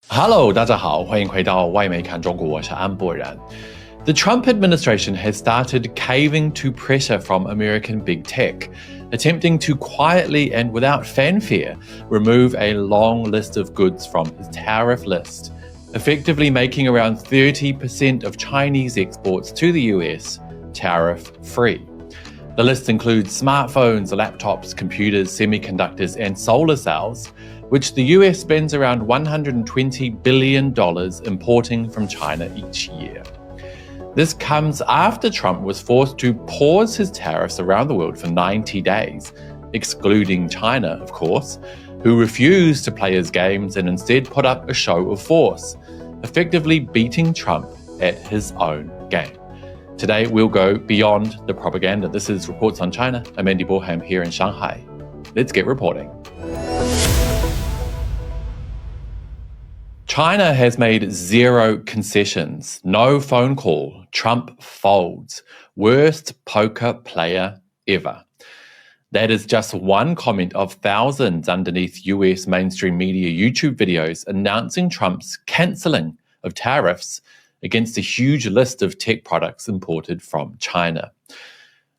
Hello， 大家好，欢迎回到外媒看中国，我是安博然。The Trump administration has started caving to pressure from American big tech, attempting to quietly and without fanfare remove a long list of goods from his tariff list, effectively making around 30% of Chinese exports to the US tariff-free. The list includes smartphones, laptops, computers, semiconductors, and solar cells, which the US spends around $120 billion importing from China each year. This comes after Trump was forced to pause his tariffs around the world for 90 days, excluding China, of course, who refused to play his games and instead put up a show of force, effectively beating Trump at his own game. Today, we'll go beyond the propaganda. This is Reports on China. I'm Andy Borham here in Shanghai. Let's get reporting. China has made zero concessions, no phone call, Trump folds, worst poker player ever. That is just one comment of thousands underneath US mainstream media YouTube videos announcing Trump's cancelling of tariffs against a huge list of tech products imported from China.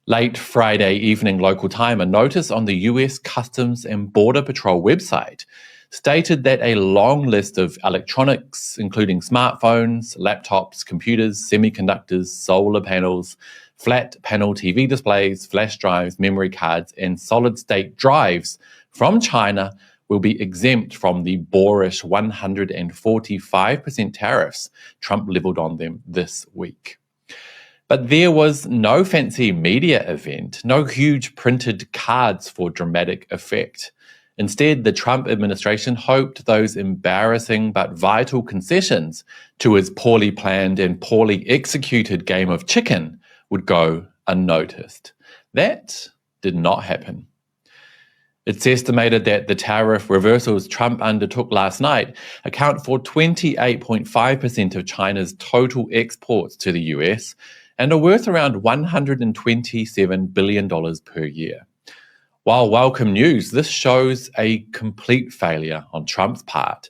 Late Friday evening local time, a notice on the US Customs and Border Patrol website stated that a long list of electronics, including smartphones, laptops, computers, semiconductors, solar panels, flat panel TV displays, flash drives, memory cards, and solid-state drives from China will be exempt from the boorish 145% tariffs Trump leveled on them this week. But there was no fancy media event, no huge printed cards for dramatic effect. Instead, the Trump administration hoped those embarrassing but vital concessions to his poorly planned and poorly executed game of chicken would go unnoticed. That did not happen. It's estimated that the tariff reversals Trump undertook last night account for 28.5% of China's total exports to the US and are worth around $127 billion per year. While welcome news, this shows a complete failure on Trump's part.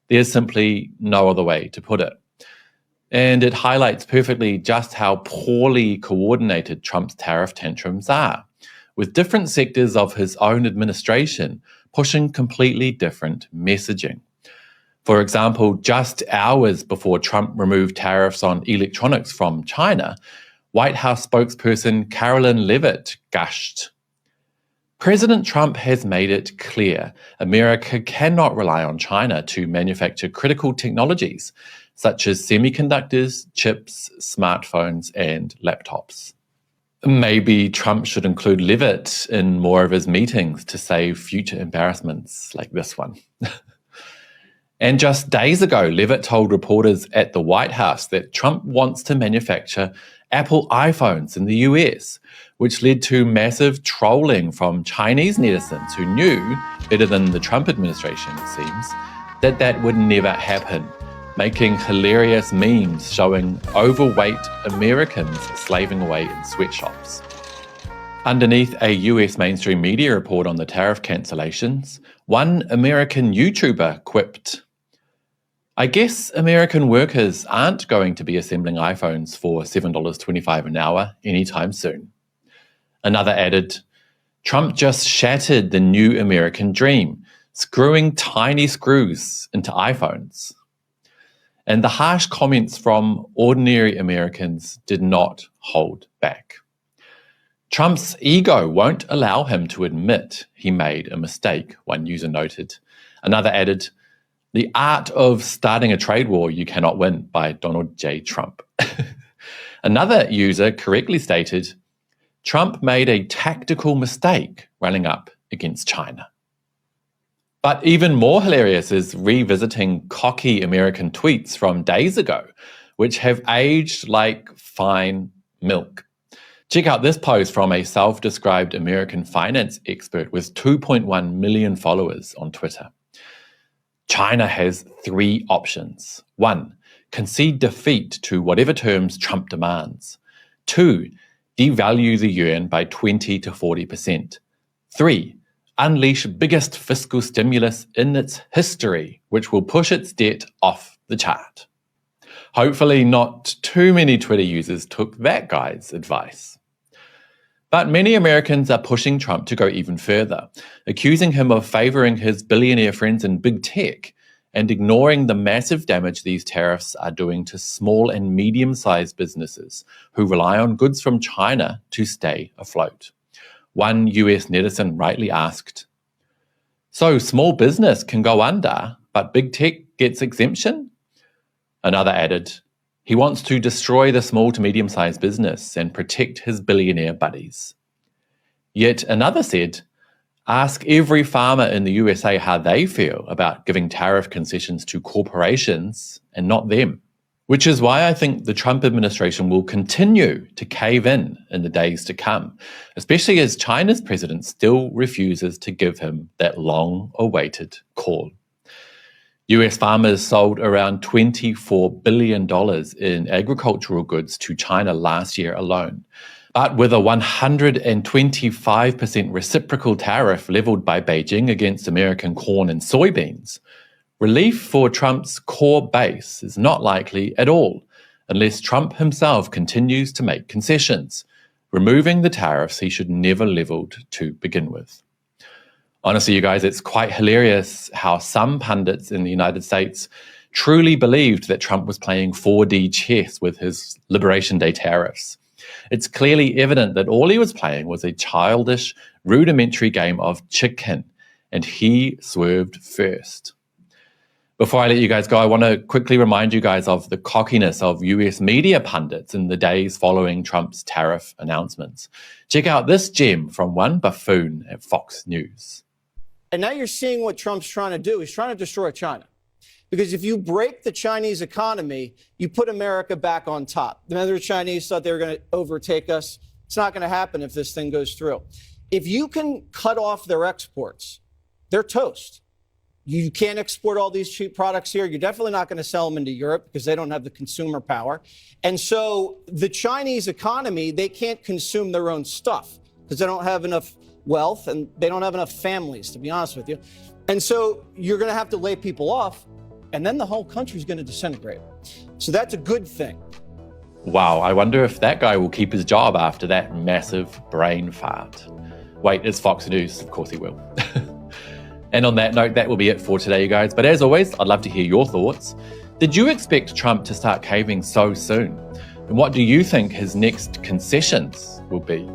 There's simply no other way to put it. And it highlights perfectly just how poorly coordinated Trump's tariff tantrums are, with different sectors of his own administration pushing completely different messaging. For example, just hours before Trump removed tariffs on electronics from China, White House spokesperson Carolyn Leavitt gushed, "President Trump has made it clear America cannot rely on China to manufacture critical technologies such as semiconductors, chips, smartphones, and laptops." Maybe Trump should include Leavitt in more of his meetings to save future embarrassments like this one. And just days ago, Leavitt told reporters at the White House that Trump wants to manufacture Apple iPhones in the US, which led to massive trolling from Chinese netizens who knew, better than the Trump administration it seems, that that would never happen, making hilarious memes showing overweight Americans slaving away in sweatshops. Underneath a US mainstream media report on the tariff cancellations, one American YouTuber quipped, "I guess American workers aren't going to be assembling iPhones for $7.25 an hour anytime soon." Another added, "Trump just shattered the new American dream, screwing tiny screws into iPhones." And the harsh comments from ordinary Americans did not hold back. Trump's ego won't allow him to admit he made a mistake, one user noted. Another added, "The art of starting a trade war you cannot win" by Donald J. Trump. Another user correctly stated, "Trump made a tactical mistake running up against China." But even more hilarious is revisiting cocky American tweets from days ago, which have aged like fine milk. Check out this post from a self-described American finance expert with 2.1 million followers on Twitter. China has three options. 1, concede defeat to whatever terms Trump demands. 2, devalue the yuan by 20 to 40%. 3, unleash biggest fiscal stimulus in its history, which will push its debt off the chart. Hopefully not too many Twitter users took that guy's advice. But many Americans are pushing Trump to go even further, accusing him of favoring his billionaire friends in big tech and ignoring the massive damage these tariffs are doing to small and medium-sized businesses who rely on goods from China to stay afloat. One US netizen rightly asked, "So small business can go under, but big tech gets exemption?" Another added, "He wants to destroy the small to medium-sized business and protect his billionaire buddies." Yet another said, "Ask every farmer in the USA how they feel about giving tariff concessions to corporations and not them." Which is why I think the Trump administration will continue to cave in the days to come, especially as China's president still refuses to give him that long-awaited call. US farmers sold around $24 billion in agricultural goods to China last year alone. But with a 125% reciprocal tariff leveled by Beijing against American corn and soybeans, relief for Trump's core base is not likely at all, unless Trump himself continues to make concessions, removing the tariffs he should never leveled to begin with. Honestly, you guys, it's quite hilarious how some pundits in the United States truly believed that Trump was playing 4D chess with his Liberation Day tariffs. It's clearly evident that all he was playing was a childish, rudimentary game of chicken, and he swerved first. Before I let you guys go, I want to quickly remind you guys of the cockiness of US media pundits in the days following Trump's tariff announcements. Check out this gem from one buffoon at Fox News. And now you're seeing what Trump's trying to do. He's trying to destroy China. Because if you break the Chinese economy, you put America back on top. The Chinese thought they were going to overtake us. It's not going to happen if this thing goes through. If you can cut off their exports, they're toast. You can't export all these cheap products here. You're definitely not going to sell them into Europe because they don't have the consumer power. And so the Chinese economy, they can't consume their own stuff because they don't have enough wealth and they don't have enough families, to be honest with you. And so you're going to have to lay people off, and then the whole country's going to disintegrate. So that's a good thing. Wow, I wonder if that guy will keep his job after that massive brain fart. Wait, it's Fox News. Of course he will. And on that note, that will be it for today, you guys. But as always, I'd love to hear your thoughts. Did you expect Trump to start caving so soon? And what do you think his next concessions will be?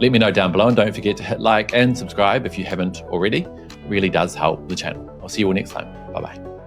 Let me know down below, and don't forget to hit like and subscribe if you haven't already. It really does help the channel. I'll see you all next time. Bye-bye.